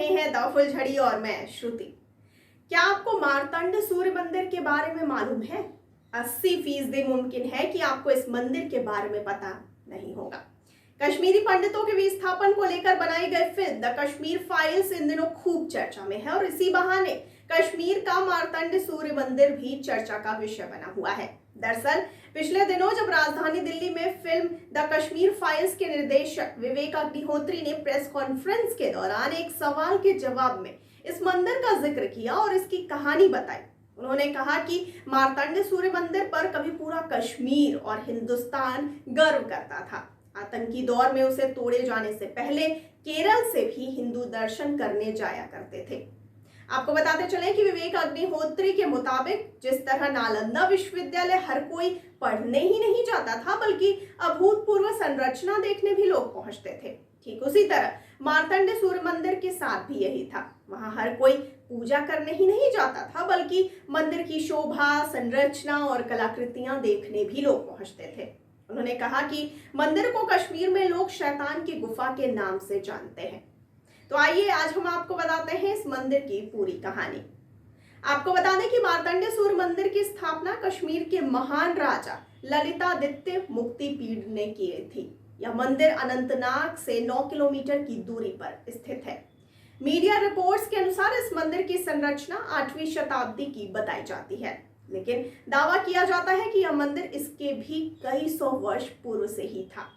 रहे हैं द फुलझड़ी और मैं श्रुति। क्या आपको मार्तंड सूर्य मंदिर के बारे में मालूम है? 80% मुमकिन है कि आपको इस मंदिर के बारे में पता नहीं होगा। कश्मीरी पंडितों के विस्थापन को लेकर बनाई गई film the Kashmir files in दिनों खूब चर्चा में है और इसी बहाने कश्मीर का मार्तंड सूर्य मंदिर भी चर्चा का विषय बना हुआ है। दरअसल पिछले दिनों जब राजधानी दिल्ली में फिल्म द कश्मीर फाइल्स के निर्देशक विवेक अग्निहोत्री ने प्रेस कॉन्फ्रेंस के दौरान एक सवाल के जवाब में इस मंदिर का जिक्र किया और इसकी कहानी बताई। उन्होंने कहा कि मार्तंड सूर्य मंदिर पर कभी पूरा कश्मीर और हिंदुस्तान गर्व करता था। आतंकी दौर में उसे तोड़े जाने से पहले केरल से भी हिंदू दर्शन करने जाया करते थे। आपको बताते चलें कि विवेक अग्निहोत्री के मुताबिक जिस तरह नालंदा विश्वविद्यालय हर कोई पढ़ने ही नहीं जाता था बल्कि अभूतपूर्व संरचना देखने भी लोग पहुंचते थे, ठीक उसी तरह मार्तंड सूर्य मंदिर के साथ भी यही था। वहां हर कोई पूजा करने ही नहीं जाता था बल्कि मंदिर की शोभा, संरचना और कलाकृतियां देखने भी लोग पहुंचते थे। उन्होंने कहा कि मंदिर को कश्मीर में लोग शैतान की गुफा के नाम से जानते हैं। तो आइए आज हम आपको बताते हैं इस मंदिर की पूरी कहानी। आपको बता दें कि मार्तंड सूर्य मंदिर की स्थापना कश्मीर के महान राजा ललितादित्य मुक्तिपीड ने की थी। यह मंदिर अनंतनाग से 9 किलोमीटर की दूरी पर स्थित है। मीडिया रिपोर्ट्स के अनुसार इस मंदिर की संरचना 8वीं शताब्दी की बताई जाती है, लेकिन दावा किया जाता है कि यह मंदिर इसके भी कई सौ वर्ष पूर्व से ही था।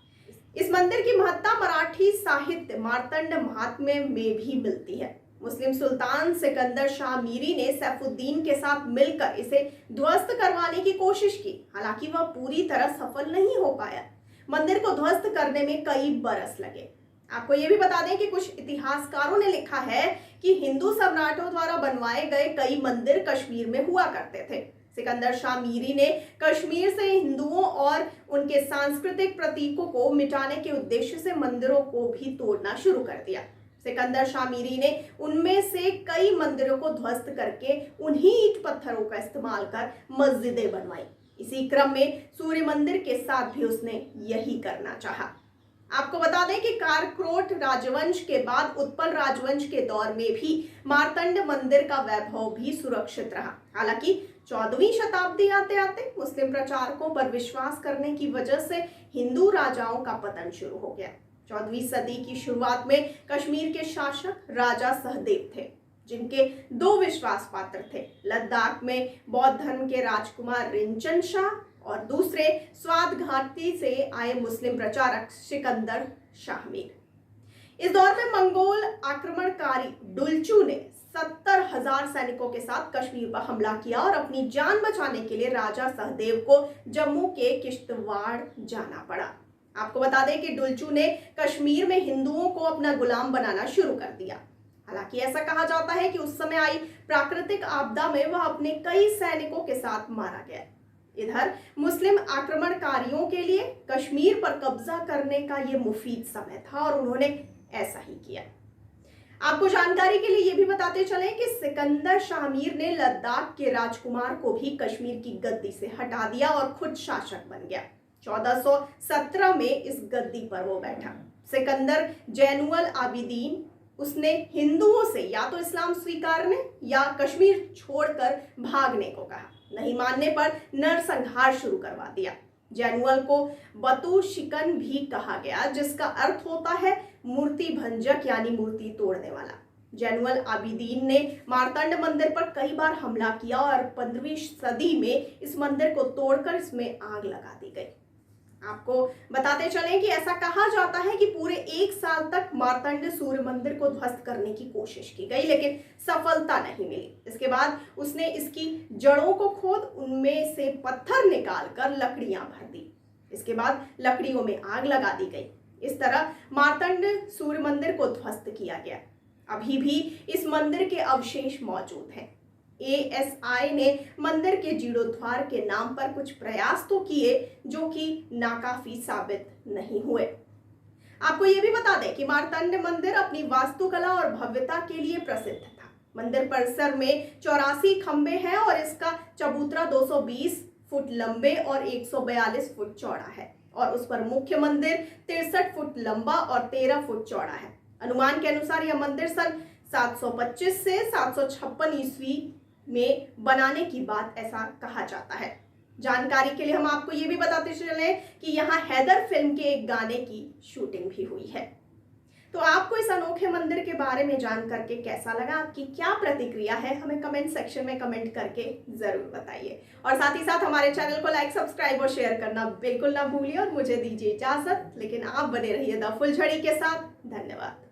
इस मंदिर की महत्ता मराठी साहित्य मार्तंड महात्म्य में भी मिलती है। मुस्लिम सुल्तान सिकंदर शाह मीरी ने सैफुद्दीन के साथ मिलकर इसे ध्वस्त करवाने की कोशिश की, हालांकि वह पूरी तरह सफल नहीं हो पाया। मंदिर को ध्वस्त करने में कई बरस लगे। आपको ये भी बता दें कि कुछ इतिहासकारों ने लिखा है कि हिंदू सम्राटों द्वारा बनवाए गए कई मंदिर कश्मीर में हुआ करते थे। सिकंदर शाह मीरी ने कश्मीर से हिंदुओं और उनके सांस्कृतिक प्रतीकों को मिटाने के उद्देश्य से मंदिरों को भी तोड़ना शुरू कर दिया। सिकंदर शाह मीरी ने उनमें से कई मंदिरों को ध्वस्त करके उन्हीं ईंट पत्थरों का इस्तेमाल कर मस्जिदें बनवाई। इसी क्रम में सूर्य मंदिर के साथ भी उसने यही करना चाहा। आपको बता दें कि कारकोट राजवंश के बाद उत्पल राजवंश के दौर में भी मार्तंड मंदिर का वैभव भी सुरक्षित रहा। हालांकि 14वीं शताब्दी आते आते मुस्लिम प्रचारकों पर विश्वास करने की वजह से हिंदू राजाओं का पतन शुरू हो गया। 14वीं सदी की शुरुआत में कश्मीर के शासक राजा सहदेव थे, जिनके 2 विश्वास पात्र थे। लद्दाख में बौद्ध धर्म के राजकुमार रिंचन शाह और दूसरे स्वात घाटी से आए मुस्लिम प्रचारक सिकंदर शाह मीर। इस दौर में मंगोल आक्रमणकारी डुलचू ने 70,000 सैनिकों के साथ कश्मीर पर हमला किया और अपनी जान बचाने के लिए राजा सहदेव को जम्मू के किश्तवाड़ जाना पड़ा। आपको बता दें कि डुलचू ने कश्मीर में हिंदुओं को अपना गुलाम बनाना शुरू कर दिया। हालांकि ऐसा कहा जाता है कि उस समय आई प्राकृतिक आपदा में वह अपने कई सैनिकों के साथ मारा गया। इधर मुस्लिम आक्रमणकारियों के लिए कश्मीर पर कब्जा करने का यह मुफीद समय था और उन्होंने ऐसा ही किया। आपको जानकारी के लिए यह भी बताते चलें कि सिकंदर शाह मीर ने लद्दाख के राजकुमार को भी कश्मीर की गद्दी से हटा दिया और खुद शासक बन गया। 1417 में इस गद्दी पर वो बैठा। सिकंदर जैनुअल आबिदीन, उसने हिंदुओं से या तो इस्लाम स्वीकारने या कश्मीर छोड़कर भागने को कहा। नहीं मानने पर नरसंहार शुरू करवा दिया। जैनुअल को बतू शिकन भी कहा गया, जिसका अर्थ होता है मूर्ति भंजक यानी मूर्ति तोड़ने वाला। जैनुअल आबिदीन ने मार्तंड मंदिर पर कई बार हमला किया और 15वीं सदी में इस मंदिर को तोड़कर इसमें आग लगा दी गई। आपको बताते चलें कि ऐसा कहा जाता है कि पूरे 1 साल तक मार्तंड सूर्य मंदिर को ध्वस्त करने की कोशिश की गई, लेकिन सफलता नहीं मिली। इसके बाद उसने इसकी जड़ों को खोद उनमें से पत्थर निकालकर लकड़ियां भर दी। इसके बाद लकड़ियों में आग लगा दी गई। इस तरह मार्तंड सूर्य मंदिर को ध्वस्त किया गया। अभी भी इस मंदिर के अवशेष मौजूद हैं। ASI ने मंदिर के जीर्णोद्धार के नाम पर कुछ प्रयास तो किए जो कि नाकाफी साबित नहीं हुए। आपको यह भी बता दें कि मार्तंड मंदिर अपनी वास्तुकला और भव्यता के लिए प्रसिद्ध था। मंदिर परिसर में 84 खंबे हैं और इसका चबूतरा 220 फुट लंबे और 142 फुट चौड़ा है और उस पर मुख्य मंदिर 63 फुट लंबा और 13 फुट चौड़ा है। अनुमान के अनुसार यह मंदिर सन 725 से 756 ईस्वी में बनाने की बात ऐसा कहा जाता है। जानकारी के लिए हम आपको ये भी बताते चले कि यहाँ हैदर फिल्म के एक गाने की शूटिंग भी हुई है। तो आपको इस अनोखे मंदिर के बारे में जान करके कैसा लगा, आपकी क्या प्रतिक्रिया है, हमें कमेंट सेक्शन में कमेंट करके जरूर बताइए। और साथ ही साथ हमारे चैनल को लाइक, सब्सक्राइब और शेयर करना बिल्कुल ना भूलिए। और मुझे दीजिए इजाजत, लेकिन आप बने रहिए द फुलझड़ी के साथ। धन्यवाद।